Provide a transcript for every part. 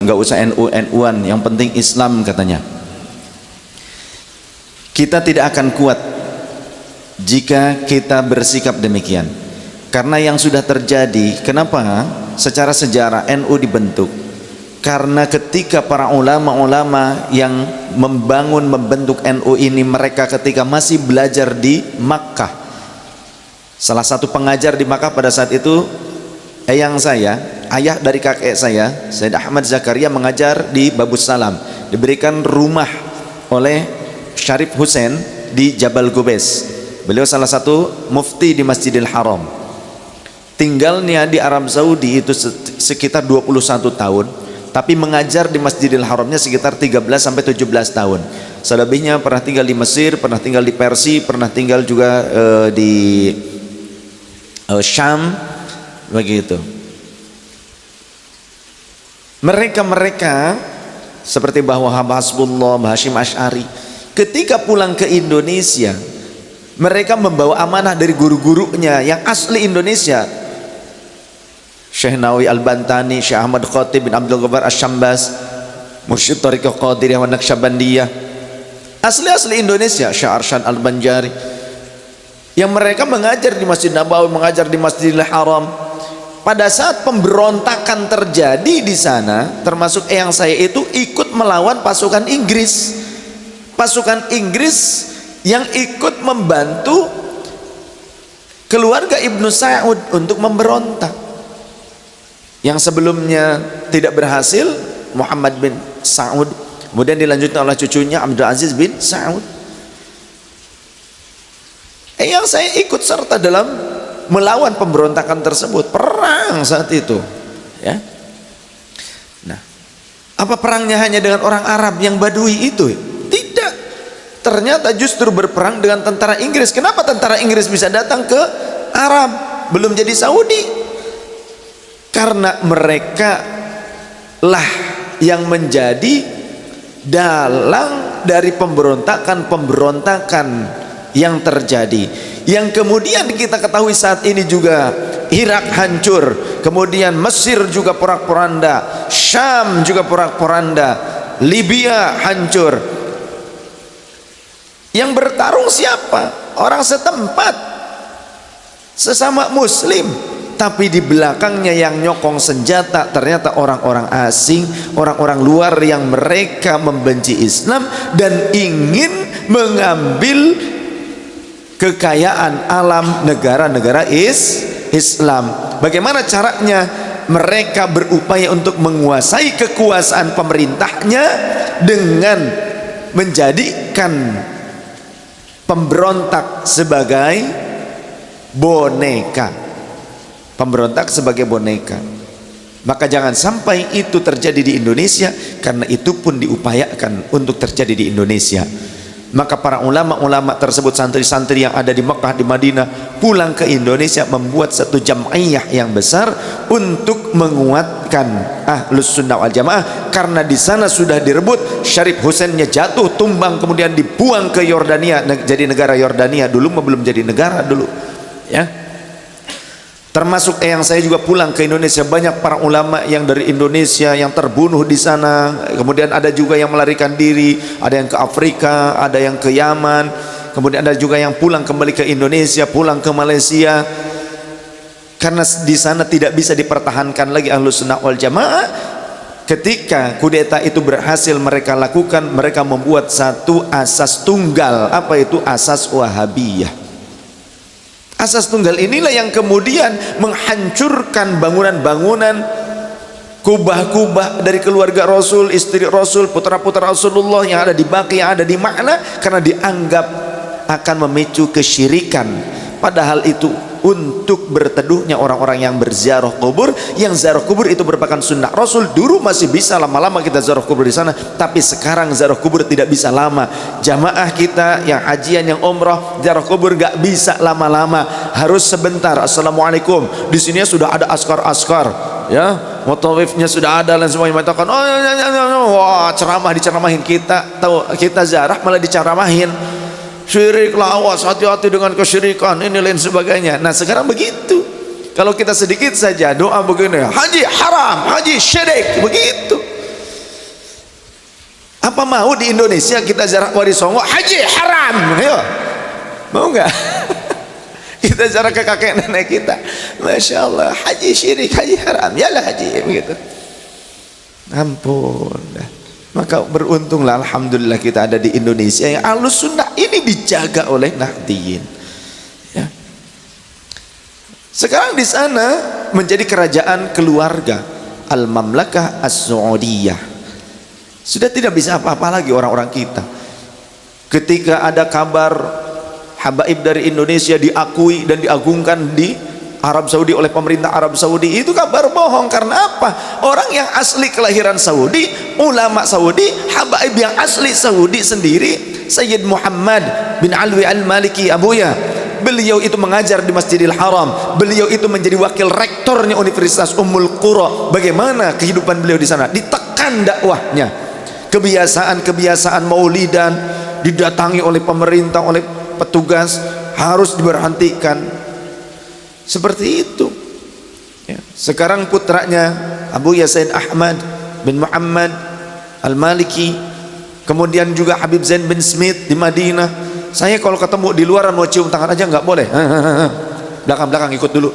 nggak usah NU-NU-an, yang penting Islam katanya. Kita tidak akan kuat jika kita bersikap demikian, karena yang sudah terjadi. Kenapa secara sejarah NU dibentuk? Karena ketika para ulama-ulama yang membentuk NU ini, mereka ketika masih belajar di Makkah, salah satu pengajar di Makkah pada saat itu eyang saya, ayah dari kakek saya, Sayyid Ahmad Zakaria, mengajar di Babus Salam, diberikan rumah oleh Syarif Hussein di Jabal Gubes. Beliau salah satu mufti di Masjidil Haram. Tinggalnya di Arab Saudi itu sekitar 21 tahun, tapi mengajar di Masjidil Haramnya sekitar 13 sampai 17 tahun. Selebihnya pernah tinggal di Mesir, pernah tinggal di Persia, pernah tinggal juga di Syam, begitu. Mereka seperti Mbah Wahab Hasbullah, Mbah Hashim Asy'ari, ketika pulang ke Indonesia, mereka membawa amanah dari guru-gurunya yang asli Indonesia, Syekh Nawawi Al-Bantani, Syekh Ahmad Khatib bin Abdul Ghaffar Asy-Syambas, Mursyid Thariqah Qadiriyah wa Naqsyabandiyah, asli Indonesia, Syekh Arsyad Al-Banjari, yang mereka mengajar di Masjid Nabawi, mengajar di Masjidil Haram. Pada saat pemberontakan terjadi di sana, termasuk eyang saya itu ikut melawan pasukan Inggris. Pasukan Inggris yang ikut membantu keluarga Ibnu Saud untuk memberontak. Yang sebelumnya tidak berhasil, Muhammad bin Saud, kemudian dilanjutkan oleh cucunya Abdul Aziz bin Saud. Yang saya ikut serta dalam melawan pemberontakan tersebut, perang saat itu, ya. Nah, apa perangnya hanya dengan orang Arab yang Badui itu? Ternyata justru berperang dengan tentara Inggris. Kenapa tentara Inggris bisa datang ke Arab, belum jadi Saudi? Karena mereka lah yang menjadi dalang dari pemberontakan yang terjadi, yang kemudian kita ketahui saat ini juga Irak hancur, kemudian Mesir juga porak-poranda, Syam juga porak-poranda, Libya hancur. Yang bertarung siapa? Orang setempat, sesama muslim, tapi di belakangnya yang nyokong senjata ternyata orang-orang asing, orang-orang luar yang mereka membenci Islam dan ingin mengambil kekayaan alam negara-negara Islam. Bagaimana caranya? Mereka berupaya untuk menguasai kekuasaan pemerintahnya dengan menjadikan pemberontak sebagai boneka. Pemberontak sebagai boneka. Maka jangan sampai itu terjadi di Indonesia, karena itu pun diupayakan untuk terjadi di Indonesia. Maka para ulama-ulama tersebut, santri-santri yang ada di Mekah, di Madinah, pulang ke Indonesia membuat satu jam'iyah yang besar untuk menguatkan Ahlus Sunnah wal Jamaah, karena di sana sudah direbut, Syarif Husainnya jatuh tumbang, kemudian dibuang ke Yordania, jadi negara Yordania. Dulu belum jadi negara dulu, ya. Termasuk yang saya juga pulang ke Indonesia, banyak para ulama yang dari Indonesia yang terbunuh di sana, kemudian ada juga yang melarikan diri, ada yang ke Afrika, ada yang ke Yaman, kemudian ada juga yang pulang kembali ke Indonesia, pulang ke Malaysia, karena di sana tidak bisa dipertahankan lagi Ahlus Sunnah wal Jamaah. Ketika kudeta itu berhasil mereka lakukan, mereka membuat satu asas tunggal. Apa itu? Asas Wahabiyah. Asas tunggal inilah yang kemudian menghancurkan bangunan-bangunan, kubah-kubah dari keluarga Rasul, istri Rasul, putra-putra Rasulullah yang ada di Baqi, yang ada di Ma'na, karena dianggap akan memicu kesyirikan. Padahal itu untuk berteduhnya orang-orang yang berziarah kubur, yang ziarah kubur itu merupakan sunnah Rasul. Dulu masih bisa lama-lama kita ziarah kubur di sana, tapi sekarang ziarah kubur tidak bisa lama. Jamaah kita yang hajian, yang umrah, ziarah kubur gak bisa lama-lama, harus sebentar. Assalamualaikum, di sini sudah ada askar-askar, ya, mutawifnya sudah ada, dan semuanya mengatakan wah, ceramah diceramahin. Kita tahu, kita ziarah malah diceramahin. Syirik, lawas, hati-hati dengan kesyirikan, ini lain sebagainya. Nah sekarang begitu, kalau kita sedikit saja doa begini, haji haram, haji syirik, begitu. Apa mau di Indonesia kita ziarah Wali Songo haji haram? Ayo, mau nggak? Kita ziarah ke kakek nenek kita, masya Allah, haji syirik, haji haram, yalah haji begitu. Ampun. Maka beruntunglah alhamdulillah kita ada di Indonesia yang Ahlus Sunnah ini dijaga oleh Nahdliyin. Ya. Sekarang di sana menjadi kerajaan keluarga Al-Mamlakah As-Saudiyah. Sudah tidak bisa apa-apa lagi orang-orang kita. Ketika ada kabar habaib dari Indonesia diakui dan diagungkan di Arab Saudi oleh pemerintah Arab Saudi, itu kabar bohong. Karena apa? Orang yang asli kelahiran Saudi, ulama Saudi, habaib yang asli Saudi sendiri, Sayyid Muhammad bin Alwi Al-Maliki Abuya, beliau itu mengajar di Masjidil Haram, beliau itu menjadi wakil rektornya Universitas Ummul Qura. Bagaimana kehidupan beliau di sana? Ditekan dakwahnya, kebiasaan-kebiasaan maulidan didatangi oleh pemerintah, oleh petugas, harus diberhentikan. Seperti itu ya. Sekarang putranya Abu Yasin Ahmad bin Muhammad Al-Maliki, kemudian juga Habib Zain bin Smith di Madinah. Saya kalau ketemu di luar mau cium tangan aja nggak boleh, belakang-belakang ikut dulu.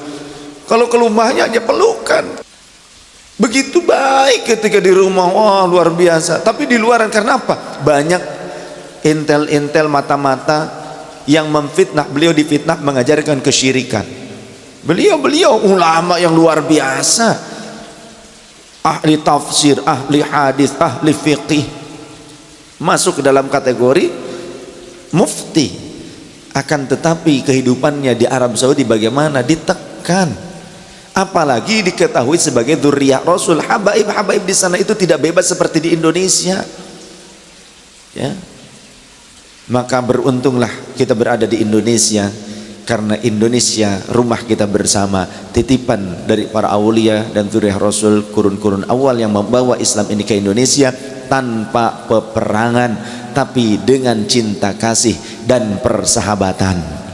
Kalau ke rumahnya aja pelukan. Begitu baik ketika di rumah, wah luar biasa. Tapi di luaran karena apa? Banyak intel-intel mata-mata yang memfitnah beliau, difitnah mengajarkan kesyirikan. Beliau ulama yang luar biasa, ahli tafsir, ahli hadis, ahli fiqih, masuk ke dalam kategori mufti. Akan tetapi kehidupannya di Arab Saudi bagaimana? Ditekan. Apalagi diketahui sebagai dzurriyyah Rasul. Habaib di sana itu tidak bebas seperti di Indonesia ya. Maka beruntunglah kita berada di Indonesia, karena Indonesia rumah kita bersama, titipan dari para aulia dan dzurriyyah Rasul, kurun-kurun awal yang membawa Islam ini ke Indonesia tanpa peperangan, tapi dengan cinta kasih dan persahabatan.